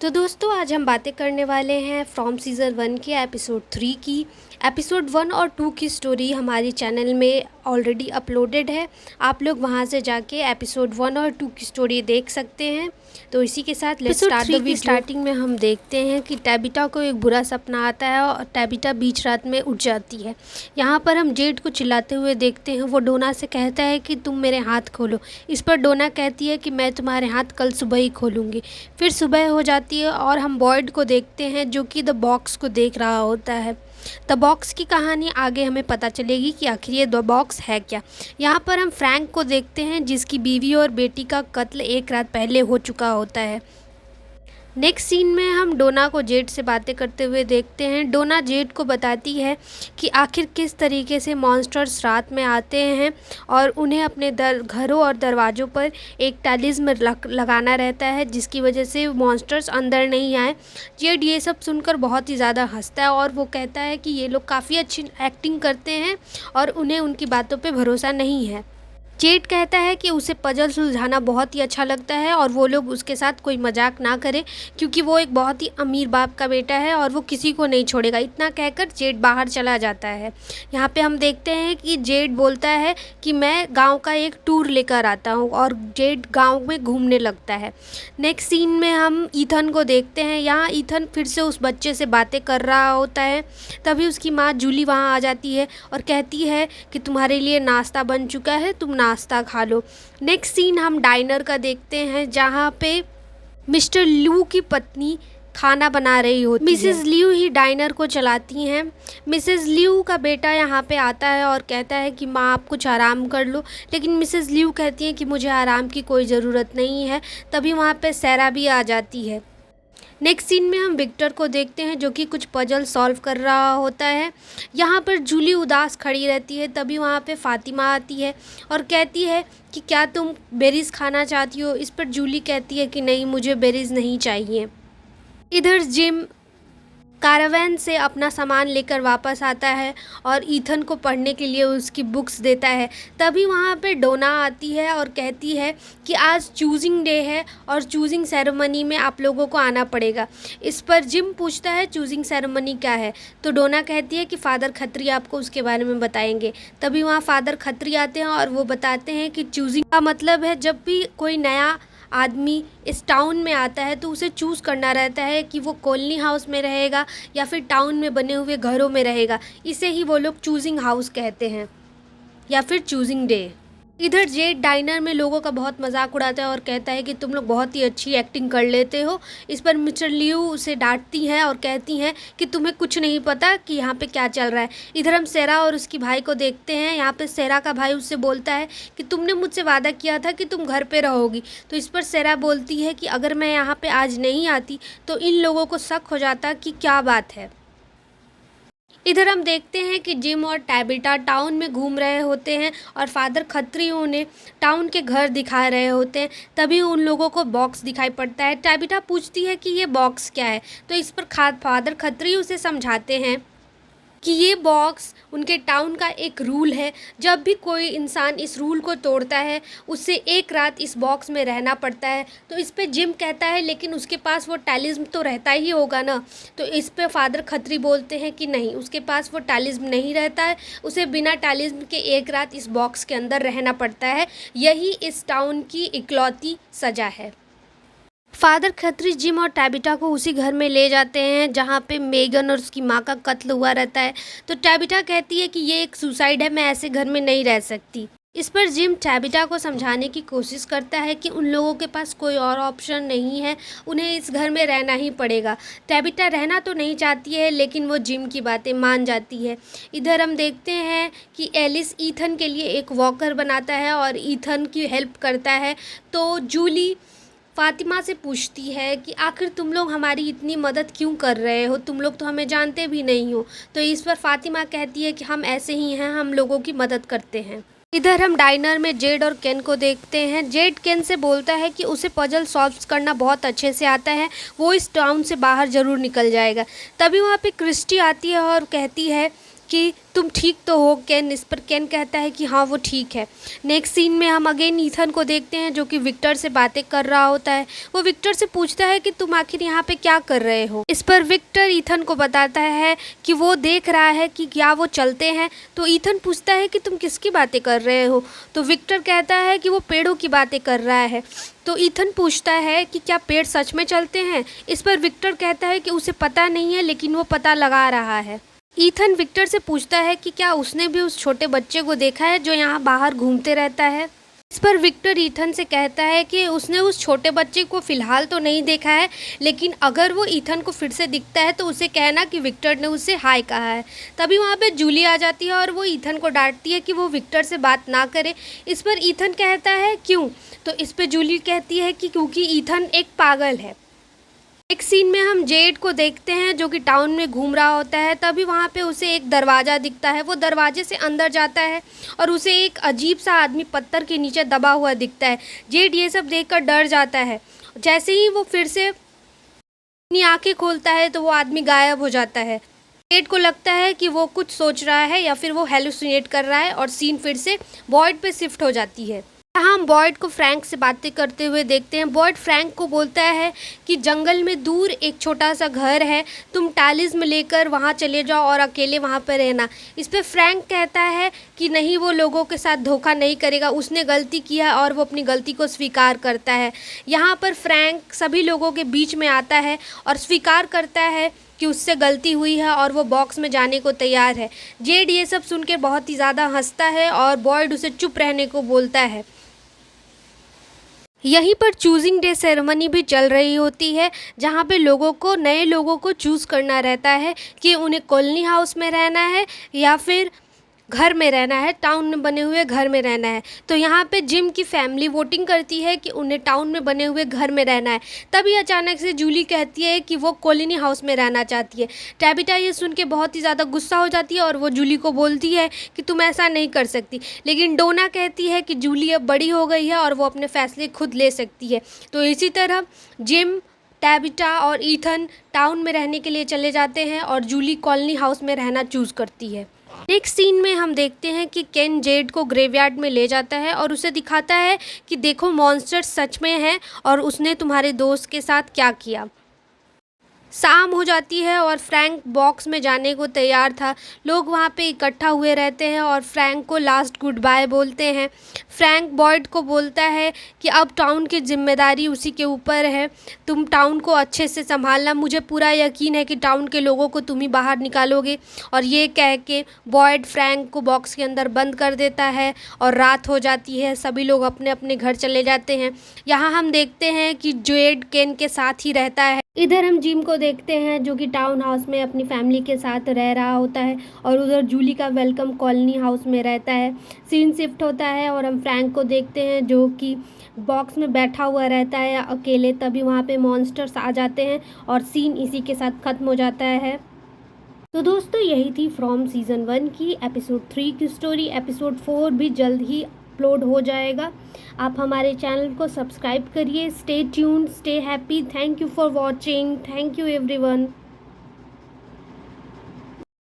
तो दोस्तों आज हम बातें करने वाले हैं फ्रॉम सीज़न 1 के एपिसोड 3 की। एपिसोड 1 और 2 की स्टोरी हमारी चैनल में ऑलरेडी अपलोडेड है। आप लोग वहां से जाके एपिसोड 1 और 2 की स्टोरी देख सकते हैं। तो इसी के साथ लेट्स स्टार्ट द वीडियो। की स्टार्टिंग में हम देखते हैं कि टैबिटा को एक बुरा सपना आता है और टैबिटा बीच रात में उठ जाती है। यहाँ पर हम जेड को चिल्लाते हुए देखते हैं। वो डोना से कहता है कि तुम मेरे हाथ खोलो। इस पर डोना कहती है कि मैं तुम्हारे हाथ कल सुबह ही खोलूँगी। फिर सुबह हो जाती है और हम बॉयड को देखते हैं जो कि द बॉक्स को देख रहा होता है। द बॉक्स की कहानी आगे हमें पता चलेगी कि आखिर ये द बॉक्स है क्या। यहाँ पर हम फ्रैंक को देखते हैं जिसकी बीवी और बेटी का कत्ल एक रात पहले हो चुका होता है। नेक्स्ट सीन में हम डोना को जेड से बातें करते हुए देखते हैं। डोना जेड को बताती है कि आखिर किस तरीके से मॉन्स्टर्स रात में आते हैं और उन्हें अपने घरों और दरवाज़ों पर एक टालिस्म लगाना रहता है जिसकी वजह से मॉन्स्टर्स अंदर नहीं आए। जेड ये सब सुनकर बहुत ही ज़्यादा हंसता है और वो कहता है कि ये लोग काफ़ी अच्छी एक्टिंग करते हैं और उन्हें उनकी बातों पर भरोसा नहीं है। जेड कहता है कि उसे पजल सुलझाना बहुत ही अच्छा लगता है और वो लोग उसके साथ कोई मजाक ना करें क्योंकि वो एक बहुत ही अमीर बाप का बेटा है और वो किसी को नहीं छोड़ेगा। इतना कहकर जेड बाहर चला जाता है। यहाँ पे हम देखते हैं कि जेड बोलता है कि मैं गांव का एक टूर लेकर आता हूँ और जेड गांव में घूमने लगता है। नेक्स्ट सीन में हम ईथन को देखते हैं। यहाँ ईथन फिर से उस बच्चे से बातें कर रहा होता है। तभी उसकी माँ जूली वहाँ आ जाती है और कहती है कि तुम्हारे लिए नाश्ता बन चुका है, तुम नाश्ता खा लो। नेक्स्ट सीन हम डाइनर का देखते हैं जहाँ पे मिस्टर ल्यू की पत्नी खाना बना रही होती है। मिसेस ल्यू ही डाइनर को चलाती हैं। मिसेस ल्यू का बेटा यहाँ पे आता है और कहता है कि माँ आप कुछ आराम कर लो, लेकिन मिसेस ल्यू कहती हैं कि मुझे आराम की कोई ज़रूरत नहीं है। तभी वहाँ पे सैरा भी आ जाती है। नेक्स्ट सीन में हम विक्टर को देखते हैं जो कि कुछ पजल सॉल्व कर रहा होता है। यहाँ पर जूली उदास खड़ी रहती है। तभी वहाँ पे फातिमा आती है और कहती है कि क्या तुम बेरीज़ खाना चाहती हो। इस पर जूली कहती है कि नहीं, मुझे बेरीज़ नहीं चाहिए। इधर जिम कारावैन से अपना सामान लेकर वापस आता है और ईथन को पढ़ने के लिए उसकी बुक्स देता है। तभी वहाँ पे डोना आती है और कहती है कि आज चूजिंग डे है और चूजिंग सेरेमनी में आप लोगों को आना पड़ेगा। इस पर जिम पूछता है चूजिंग सेरेमनी क्या है, तो डोना कहती है कि फ़ादर खत्री आपको उसके बारे में बताएंगे। तभी वहाँ फ़ादर खत्री आते हैं और वो बताते हैं कि चूजिंग का मतलब है जब भी कोई नया आदमी इस टाउन में आता है तो उसे चूज़ करना रहता है कि वो कॉलोनी हाउस में रहेगा या फिर टाउन में बने हुए घरों में रहेगा। इसे ही वो लोग चूजिंग हाउस कहते हैं या फिर चूजिंग डे। इधर जेड डाइनर में लोगों का बहुत मजाक उड़ाता है और कहता है कि तुम लोग बहुत ही अच्छी एक्टिंग कर लेते हो। इस पर मिस्टर ल्यू उसे डांटती हैं और कहती हैं कि तुम्हें कुछ नहीं पता कि यहाँ पे क्या चल रहा है। इधर हम सेरा और उसकी भाई को देखते हैं। यहाँ पे सेरा का भाई उससे बोलता है कि तुमने मुझसे वादा किया था कि तुम घर पे रहोगी। तो इस पर सेरा बोलती है कि अगर मैं यहाँ पे आज नहीं आती तो इन लोगों को शक हो जाता कि क्या बात है। इधर हम देखते हैं कि जिम और टैबिटा टाउन में घूम रहे होते हैं और फादर खत्री उन्हें टाउन के घर दिखा रहे होते हैं। तभी उन लोगों को बॉक्स दिखाई पड़ता है। टैबिटा पूछती है कि ये बॉक्स क्या है, तो इस पर फादर खत्री उसे समझाते हैं कि ये बॉक्स उनके टाउन का एक रूल है। जब भी कोई इंसान इस रूल को तोड़ता है उसे एक रात इस बॉक्स में रहना पड़ता है। तो इस पे जिम कहता है लेकिन उसके पास वो टैलिस्म तो रहता ही होगा ना। तो इस पे फादर खत्री बोलते हैं कि नहीं, उसके पास वो टैलिस्म नहीं रहता है, उसे बिना टैलिस्म के एक रात इस बॉक्स के अंदर रहना पड़ता है। यही इस टाउन की इकलौती सज़ा है। फादर खत्री जिम और टैबिटा को उसी घर में ले जाते हैं जहाँ पे मेगन और उसकी माँ का कत्ल हुआ रहता है। तो टैबिटा कहती है कि ये एक सुसाइड है, मैं ऐसे घर में नहीं रह सकती। इस पर जिम टैबिटा को समझाने की कोशिश करता है कि उन लोगों के पास कोई और ऑप्शन नहीं है, उन्हें इस घर में रहना ही पड़ेगा। टैबिटा रहना तो नहीं चाहती है लेकिन वो जिम की बातें मान जाती है। इधर हम देखते हैं कि एलिस ईथन के लिए एक वॉकर बनाता है और ईथन की हेल्प करता है। तो जूली फातिमा से पूछती है कि आखिर तुम लोग हमारी इतनी मदद क्यों कर रहे हो, तुम लोग तो हमें जानते भी नहीं हो। तो इस पर फातिमा कहती है कि हम ऐसे ही हैं, हम लोगों की मदद करते हैं। इधर हम डाइनर में जेड और केन को देखते हैं। जेड केन से बोलता है कि उसे पजल सॉल्व करना बहुत अच्छे से आता है, वो इस टाउन से बाहर ज़रूर निकल जाएगा। तभी वहाँ पे क्रिस्टी आती है और कहती है कि तुम ठीक तो हो केन। इस पर केन कहता है कि हाँ वो ठीक है। नेक्स्ट सीन में हम अगेन ईथन को देखते हैं जो कि विक्टर से बातें कर रहा होता है। वो विक्टर से पूछता है कि तुम आखिर यहाँ पे क्या कर रहे हो। इस पर विक्टर ईथन को बताता है कि वो देख रहा है कि क्या वो चलते हैं। तो ईथन पूछता है कि तुम किसकी बातें कर रहे हो। तो विक्टर कहता है कि वो पेड़ों की बातें कर रहा है। तो ईथन पूछता है कि क्या पेड़ सच में चलते हैं। इस पर विक्टर कहता है कि उसे पता नहीं है लेकिन वो पता लगा रहा है। ईथन विक्टर से पूछता है कि क्या उसने भी उस छोटे बच्चे को देखा है जो यहाँ बाहर घूमते रहता है। इस पर विक्टर ईथन से कहता है कि उसने उस छोटे बच्चे को फ़िलहाल तो नहीं देखा है, लेकिन अगर वो ईथन को फिर से दिखता है तो उसे कहना कि विक्टर ने उसे हाय कहा है। तभी वहाँ पे जूली आ जाती है और वो ईथन को डांटती है कि वो विक्टर से बात ना करे। इस पर ईथन कहता है क्यों। तो इस पर जूली कहती है कि क्योंकि ईथन एक पागल है। एक सीन में हम जेड को देखते हैं जो कि टाउन में घूम रहा होता है। तभी वहाँ पे उसे एक दरवाज़ा दिखता है। वो दरवाजे से अंदर जाता है और उसे एक अजीब सा आदमी पत्थर के नीचे दबा हुआ दिखता है। जेड ये सब देखकर डर जाता है। जैसे ही वो फिर से अपनी आंखें खोलता है तो वो आदमी गायब हो जाता है। जेड को लगता है कि वो कुछ सोच रहा है या फिर वो हेलुसिनेट कर रहा है और सीन फिर से बॉयड पे शिफ्ट हो जाती है। यहाँ हम बॉयड को फ्रैंक से बातें करते हुए देखते हैं। बॉयड फ्रैंक को बोलता है कि जंगल में दूर एक छोटा सा घर है, तुम टालिज्म लेकर वहाँ चले जाओ और अकेले वहाँ पर रहना। इस पे फ्रैंक कहता है कि नहीं, वो लोगों के साथ धोखा नहीं करेगा, उसने गलती किया है और वो अपनी गलती को स्वीकार करता है। यहाँ पर फ्रैंक सभी लोगों के बीच में आता है और स्वीकार करता है कि उससे गलती हुई है और वो बॉक्स में जाने को तैयार है। जेड ये सब सुनकर बहुत ही ज़्यादा हंसता है और बॉयड उसे चुप रहने को बोलता है। यहीं पर चूजिंग डे सेरेमनी भी चल रही होती है, जहाँ पे नए लोगों को चूज़ करना रहता है कि उन्हें कॉलोनी हाउस में रहना है या फिर घर में रहना है, टाउन में बने हुए घर में रहना है। तो यहाँ पे जिम की फैमिली वोटिंग करती है कि उन्हें टाउन में बने हुए घर में रहना है। तभी अचानक से जूली कहती है कि वो कॉलोनी हाउस में रहना चाहती है। टैबिटा ये सुन के बहुत ही ज़्यादा गुस्सा हो जाती है और वो जूली को बोलती है कि तुम ऐसा नहीं कर सकती। लेकिन डोना कहती है कि जूली अब बड़ी हो गई है और वो अपने फैसले खुद ले सकती है। तो इसी तरह जिम, टैबिटा और ईथन टाउन में रहने के लिए चले जाते हैं और जूली कॉलोनी हाउस में रहना चूज़ करती है। नेक्स्ट सीन में हम देखते हैं कि केन जेड को ग्रेवयार्ड में ले जाता है और उसे दिखाता है कि देखो मॉन्स्टर सच में है और उसने तुम्हारे दोस्त के साथ क्या किया। शाम हो जाती है और फ्रैंक बॉक्स में जाने को तैयार था। लोग वहाँ पे इकट्ठा हुए रहते हैं और फ्रैंक को लास्ट गुड बाय बोलते हैं। फ्रैंक बॉयड को बोलता है कि अब टाउन की जिम्मेदारी उसी के ऊपर है, तुम टाउन को अच्छे से संभालना, मुझे पूरा यकीन है कि टाउन के लोगों को तुम ही बाहर निकालोगे। और ये कह के बॉयड फ्रैंक को बॉक्स के अंदर बंद कर देता है और रात हो जाती है। सभी लोग अपने अपने घर चले जाते हैं। यहाँ हम देखते हैं कि जेड केन के साथ ही रहता है। इधर हम जिम को देखते हैं जो कि टाउन हाउस में अपनी फैमिली के साथ रह रहा होता है और उधर जूली का वेलकम कॉलोनी हाउस में रहता है। सीन शिफ्ट होता है और हम फ्रैंक को देखते हैं जो कि बॉक्स में बैठा हुआ रहता है अकेले। तभी वहाँ पे मॉन्स्टर्स आ जाते हैं और सीन इसी के साथ ख़त्म हो जाता है। तो दोस्तों यही थी फ्रॉम सीज़न 1 की एपिसोड 3 की स्टोरी। एपिसोड 4 भी जल्द ही अपलोड हो जाएगा। आप हमारे चैनल को सब्सक्राइब करिए। Stay tuned, stay happy. Thank you for watching. Thank you everyone.